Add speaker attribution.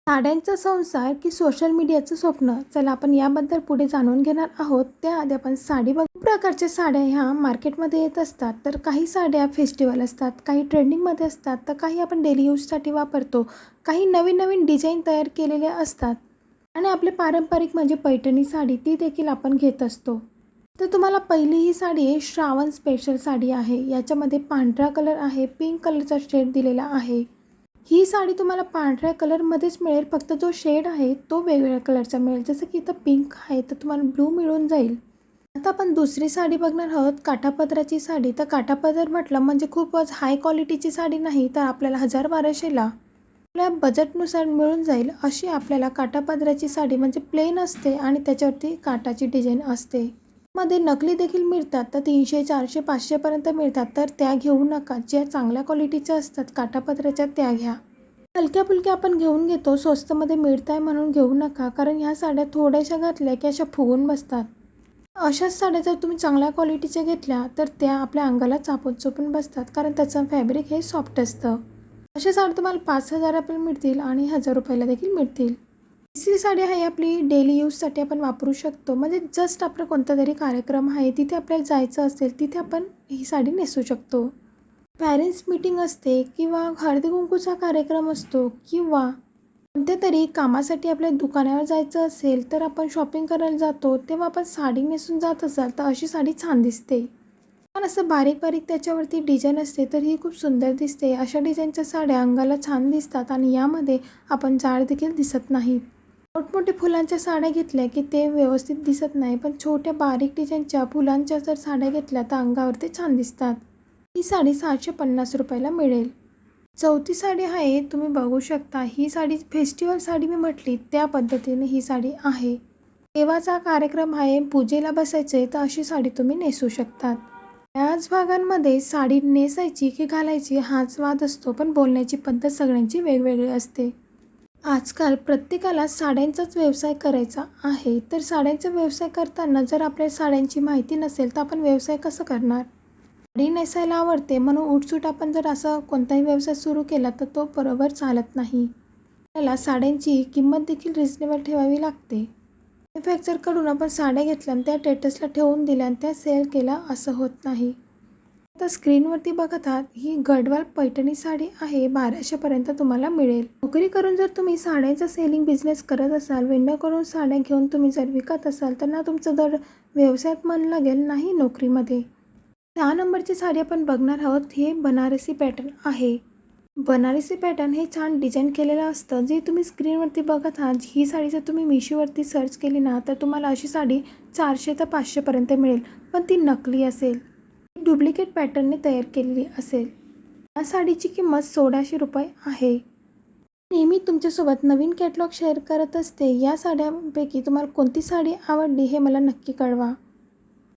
Speaker 1: साड्यांचा संसार की सोशल मीडियाचं स्वप्न? चला आपण याबद्दल पुढे जाणून घेणार आहोत. त्याआधी आपण साडी खूप प्रकारच्या साड्या ह्या मार्केटमध्ये येत असतात. तर काही साड्या फेस्टिवल असतात, काही ट्रेंडिंगमध्ये असतात, तर काही आपण डेली यूजसाठी वापरतो. काही नवीन नवीन डिझाईन तयार केलेल्या असतात आणि आपले पारंपरिक म्हणजे पैठणी साडी ती देखील आपण घेत असतो. तर तुम्हाला पहिली ही साडी आहे, श्रावण स्पेशल साडी आहे. याच्यामध्ये पांढरा कलर आहे, पिंक कलरचा शेड दिलेला आहे. ही साडी तुम्हाला पांढऱ्या कलरमध्येच मिळेल, फक्त जो शेड आहे तो वेगवेगळ्या कलरचा मिळेल. जसं की इथं पिंक आहे तर तुम्हाला ब्लू मिळून जाईल. आता आपण दुसरी साडी बघणार आहोत, काठापदराची साडी. तर काठापदर म्हटलं म्हणजे खूपच हाय क्वालिटीची साडी नाही, तर आपल्याला 1000-1200ला आपल्या बजेटनुसार मिळून जाईल अशी आपल्याला काठापदराची साडी म्हणजे प्लेन असते आणि त्याच्यावरती काठाची डिझाईन असते. मध्ये नकली देखील मिळतात, तर 300, 400, 500पर्यंत मिळतात. तर त्या घेऊ नका. ज्या चांगल्या क्वालिटीच्या असतात काठापदराच्या त्या घ्या. हलक्या फुलक्या आपण घेऊन घेतो, स्वस्तमध्ये मिळत आहे म्हणून घेऊ नका, कारण ह्या साड्या थोड्याशा घातल्या की अशा फुगून बसतात. अशाच साड्या जर तुम्ही चांगल्या क्वालिटीच्या घेतल्या तर त्या आपल्या अंगाला चापून चोपून बसतात, कारण त्याचं फॅब्रिक हे सॉफ्ट असतं. अशा साड्या तुम्हाला 5000 रुपयाला मिळतील आणि 1000 रुपयाला देखील मिळतील. तिसरी साडी आहे आपली डेली यूजसाठी आपण वापरू शकतो, म्हणजे जस्ट आपला कोणता तरी कार्यक्रम आहे तिथे आपल्याला जायचं असेल तिथे आपण ही साडी नेसू शकतो. पॅरेंट्स मीटिंग असते किंवा हळदी कुंकूचा कार्यक्रम असतो किंवा कोणत्या तरी कामासाठी आपल्या दुकानावर जायचं असेल तर आपण शॉपिंग करायला जातो, तेव्हा आपण साडी नेसून जात असाल तर अशी साडी छान दिसते. पण असं बारीक बारीक त्याच्यावरती डिझाईन असते तर ही खूप सुंदर दिसते. अशा डिझाईनच्या साड्या अंगाला छान दिसतात आणि यामध्ये आपण जाड देखील दिसत नाहीत. मोठमोठ्या फुलांच्या साड्या घेतल्या की ते व्यवस्थित दिसत नाही, पण छोट्या बारीक डिझाईनच्या फुलांच्या जर साड्या घेतल्या तर अंगावरती छान दिसतात. ही साडी 750 रुपयाला मिळेल. चौथी साडी आहे, तुम्ही बघू शकता. ही साडी फेस्टिवल साडी मी म्हटली त्या पद्धतीने ही साडी आहे. देवाचा कार्यक्रम आहे, पूजेला बसायचे तर अशी साडी तुम्ही नेसू शकतात. याच भागांमध्ये साडी नेसायची की घालायची हाच वाद असतो, पण बोलण्याची पद्धत सगळ्यांची वेगवेगळी असते. आजकाल प्रत्येकाला साड्यांचाच व्यवसाय करायचा आहे, तर साड्यांचा व्यवसाय करताना जर आपल्याला साड्यांची माहिती नसेल तर आपण व्यवसाय कसं करणार? साडी नेसायला आवडते म्हणून उठसूट आपण जर असं कोणताही व्यवसाय सुरू केला तर तो बरोबर चालत नाही. आपल्याला साड्यांची किंमत देखील रिजनेबल ठेवावी लागते. मॅन्युफॅक्चरकडून आपण साड्या घेतल्या आणि त्या स्टेटसला ठेवून दिल्या आणि त्या सेल केला असं होत नाही. आता स्क्रीनवरती बघत आहात, ही गडवाल पैठणी साडी आहे. 1200पर्यंत तुम्हाला मिळेल. नोकरी करून जर तुम्ही साड्यांचा सेलिंग बिझनेस करत असाल, विंडो करून साड्या घेऊन तुम्ही जर विकत असाल तर ना तुमचं दर व्यवसायात मन लागेल नाही नोकरीमध्ये. 6 नंबरची साडी आपण बघणार आहोत. हे बनारसी पॅटर्न आहे. बनारसी पॅटर्न हे छान डिझाईन केलेलं असतं, जे तुम्ही स्क्रीनवरती बघत आहात. ही साडी जर तुम्ही मिशोवरती सर्च केली ना तर तुम्हाला अशी साडी 400 ते 500पर्यंत मिळेल, पण ती नकली असेल, डुप्लिकेट पॅटर्नने तयार केलेली असेल. या साडीची किंमत 1600 रुपये आहे. नेहमी तुमच्यासोबत नवीन कॅटलॉग शेअर करत असते. या साड्यांपैकी तुम्हाला कोणती साडी आवडली हे मला नक्की कळवा.